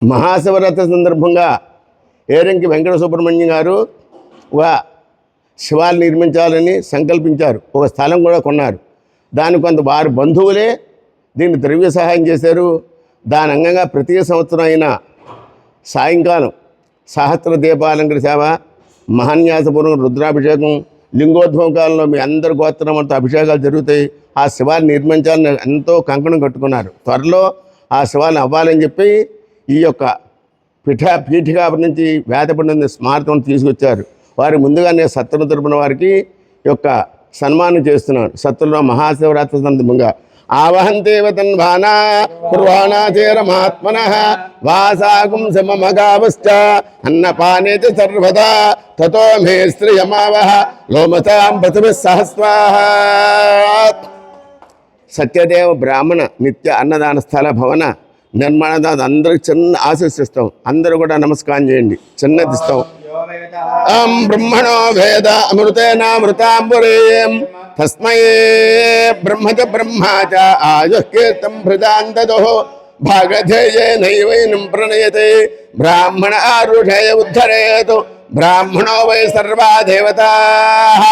మహాశివరాత్రి సందర్భంగా ఏరంకి వెంకట సుబ్రహ్మణ్యం గారు ఒక శివాలు నిర్మించాలని సంకల్పించారు. ఒక స్థలం కూడా కొన్నారు. దాని కొంత వారి బంధువులే దీన్ని ద్రవ్య సహాయం చేశారు. దాని అంగంగా ప్రతి సంవత్సరం అయిన సాయంకాలం సహస్ర దీపాలంకర సేవ, మహాన్యాసపూర్వక రుద్రాభిషేకం, లింగోద్భవం కాలంలో మీ అందరి గోత్రం అంతా అభిషేకాలు జరుగుతాయి. ఆ శివాన్ని నిర్మించాలని ఎంతో కంకణం కట్టుకున్నారు. త్వరలో ఆ శివాన్ని అవ్వాలని చెప్పి ఈ యొక్క పీఠికా నుంచి వేదపండిత స్మారకం తీసుకొచ్చారు. వారి ముందుగానే సత్తుల తరపున వారికి యొక్క సన్మానం చేస్తున్నారు. సత్తుల్లో మహాశివరాత్రి సందర్భంగా ఆవహంతేవ తన్వానా కుర్వాణాచేర మహాత్మనః వాసాగుం సమమగావశ్చ అన్నపానే చ సర్వదా తతో మే శ్రియమావహ లోమతాం పృథివీ సహస్వాహ. సత్యదేవ బ్రాహ్మణ నిత్య అన్నదాన స్థల భవన నిర్మాణ అందరికి చిన్న ఆశీస్సిస్తాం. అందరూ కూడా నమస్కారం చేయండి. చిన్నది ఇస్తాం. బ్రహ్మణో వేద అమృతేనామృతాంబురేయం తస్మై బ్రహ్మచ బ్రహ్మాచ ఆయుఃకీర్తం భృజాంతదో భాగధేయేనైవైనం ప్రణయతే బ్రాహ్మణ ఆరుషయ ఉద్ధరేతు బ్రాహ్మణో వై సర్వా దేవతాః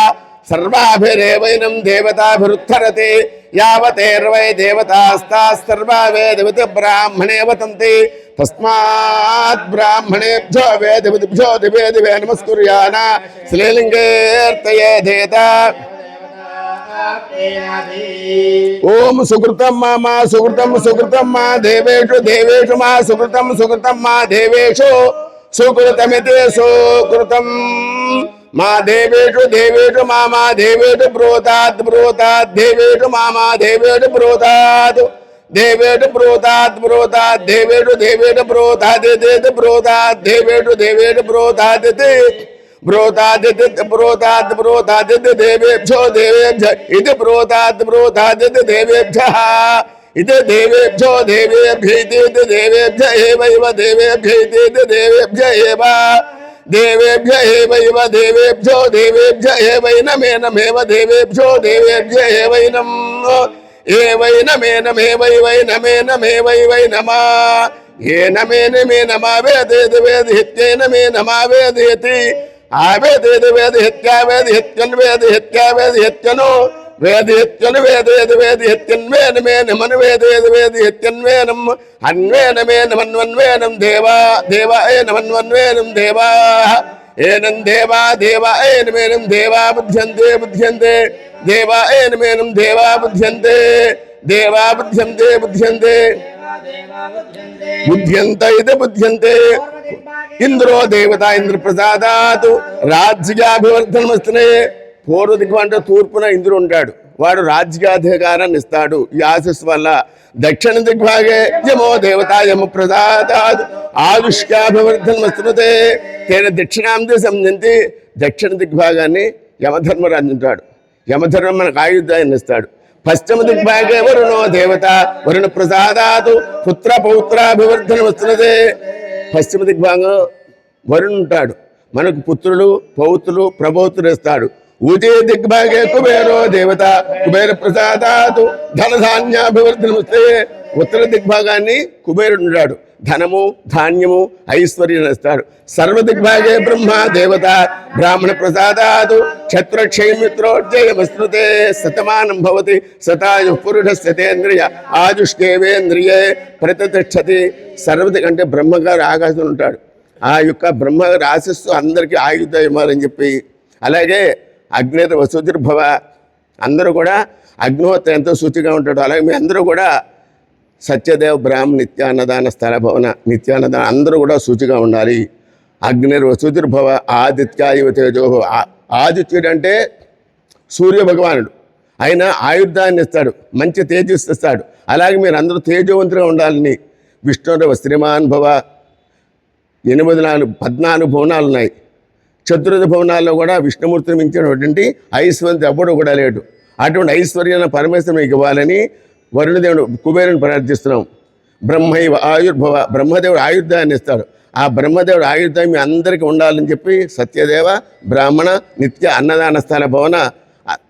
సర్వాభిరేవైనం దేవతాభిరుద్ధరతి యావతేర్వై దేవతాస్తాః సర్వా వేదవిత్ బ్రాహ్మణే వతంతి తస్మాత్ బ్రాహ్మణేభ్యో వేదవిద్భ్యో దివే దివే నమస్కుర్యాన శ్రీలింగేర్తయేధేత. ఓం సుకృతం మా సుకృతం సుకృతం మా దేవేషు దేవేషు మా సుకృతం సుకృతం మా దేవేషు సుకృతమితి సుకృతం మా దేవేషు దేవేషు మా దేవేషు బ్రూతాత్ బ్రూతాత్ దేవేషు మా దేవేషు బ్రూతాత్ దేవేషు బ్రూతాత్ బ్రూతాత్ దేవేషు దేవేషు బ్రూతాదితి బ్రూతాత్ దేవేషు దేవేషు బ్రూతాదితి బ్రూతాదితి బ్రూతాత్ బ్రూతాదితి దేవేభ్యో దేవేభ్య ఇది బ్రూతాత్ బ్రూతాదితి దేవేభ్యః ఇది దేవేభ్యో దేవేభ్యైతి దేవేభ్య ఏవైవ దేవేభ్యైతి దేవేభ్య ఏవ దేవేభ్య ఏవైవ దేవేభ్యో దేవేభ్య ఏవైనమేనమేవ దేవేభ్యో దేవేభ్య ఏవైనం ఏవైనమేనమేవైవైనమేనమేవైవైనమా ఏనమేనమేనమా వేదేది వేదిహిత్యేనమేనమా వేదయతి ఆవేదేది వేదిహిత్యావేదిహిత్యన్ వేదిహిత్యావేదిహిత్యను వేదిహిత్యను వేదేది వేదిహిత్యన్వేనమేనమను వేదేది వేదిహిత్యన్వేనం అన్వేనమేనమన్వన్వేనం దేవా దేవా ఏనమన్వన్వేనం దేవా ఏనం దేవా దేవా ఏనమేనం దేవా బుధ్యంతే బుధ్యంతే దేవా ఏనమేనం దేవా బుధ్యంతే దేవా బుధ్యంతే బుధ్యంతే బుధ్యంత ఇది బుధ్యంతే. ఇంద్రో దేవత ఇంద్ర ప్రసాదాత్ రాజ్యాభివర్ధనమస్తునే. పూర్వ దిక్కు అంటే తూర్పున ఇంద్రుడు ఉంటాడు. వాడు రాజ్యాధికారాన్ని ఇస్తాడు. ఈ ఆశీస్ వల్ల దక్షిణ దిగ్భాగే యమో దేవత యమ ప్రసాదాత్ ఆయుష్యాభివర్ధనమస్తుతే. తేన దక్షిణాం సంజంతి. దక్షిణ దిగ్భాగాన్ని యమధర్మరాజు ఉంటాడు. యమధర్మం మనకు ఆయుధాన్ని ఇస్తాడు. పశ్చిమ దిగ్భాగే వరుణో దేవత వరుణ ప్రసాదాత్ పుత్ర పౌత్రాభివర్ధనమస్తుతే. పశ్చిమ దిగ్భాగం వరుణ్ ఉంటాడు. మనకు పుత్రులు పౌత్రులు ప్రభౌత్రులు ఇస్తాడు. ఊజే దిగ్భాగే కుబేరో దేవత కుబేర ప్రసాదాత్ ధనధాన్యాభివర్ధనమస్తే. ఉత్తర దిగ్భాగాన్ని కుబేరుడు ఉంటాడు. ధనము ధాన్యము ఐశ్వర్యం ఇస్తాడు. సర్వ దిగ్భాగే బ్రహ్మ దేవత బ్రాహ్మణ ప్రసాదాత్ క్షత్రక్షయమిత్రోర్జయమస్నుతే. శతమానం భవతి శతాయు పురుషస్యతేంద్రియ ఆయుష్కేవేంద్రియే ప్రతిష్టతి. సర్వది అంటే బ్రహ్మగారు ఆకాశం ఉంటాడు. ఆ యొక్క బ్రహ్మగారు ఆశిస్తూ అందరికీ ఆయుధ ఇవ్వాలని చెప్పి. అలాగే అగ్నిర్ వసుధిర్భవ. అందరూ కూడా అగ్నిహోత్ర ఎంతో శుచిగా ఉంటాడు. అలాగే మీ అందరూ కూడా సత్యదేవ బ్రాహ్మణ నిత్యాన్నదాన స్థల భవన నిత్యాన్నదాన అందరూ కూడా శుచిగా ఉండాలి. అగ్నిర్ వసుధిర్భవ ఆదిత్యాయువ తేజోహ. ఆదిత్యుడు అంటే సూర్య భగవానుడు. ఆయన ఆయుర్ధాన్ని ఇస్తాడు, మంచి తేజస్సు ఇస్తాడు. అలాగే మీరు అందరూ తేజవంతులుగా ఉండాలని. విష్ణుదేవ శ్రీమాన్ భవ. 14 భువనాలు ఉన్నాయి. చతుర్థ భువనాల్లో కూడా విష్ణుమూర్తిని మించినటువంటి ఐశ్వర్యం ఎప్పుడు కూడా లేడు. అటువంటి ఐశ్వర్యాన్ని పరమేశ్వరం మీకు ఇవ్వాలని వరుణదేవుడు కుబేరుని ప్రార్థిస్తున్నాం. బ్రహ్మైవ ఆయుర్భవ. బ్రహ్మదేవుడు ఆయుర్ధాన్ని ఇస్తాడు. ఆ బ్రహ్మదేవుడు ఆయుర్ధాన్ని మీ అందరికీ ఉండాలని చెప్పి సత్యదేవ బ్రాహ్మణ నిత్య అన్నదాన స్థల భవన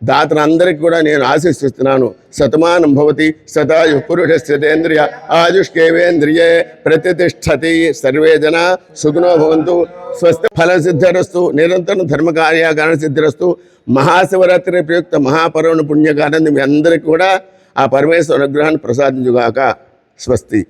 దాతలందరికీ కూడా నేను ఆశీస్సిస్తున్నాను. శతమానం భవతి శతాయు పురుషస్యతేంద్రియ ఆయుష్కేవేంద్రియే ప్రతిష్టతి. సర్వే జన సుఖినో భవంతు. స్వస్తి ఫలసిద్ధిరస్తు. నిరంతరం ధర్మకార్యాకరణ సిద్ధిరస్తు. మహాశివరాత్రి ప్రయుక్త మహాపర్వణ పుణ్యకారణం మీ అందరికీ కూడా ఆ పరమేశ్వర అనుగ్రహాన్ని ప్రసాదించుగాక. స్వస్తి.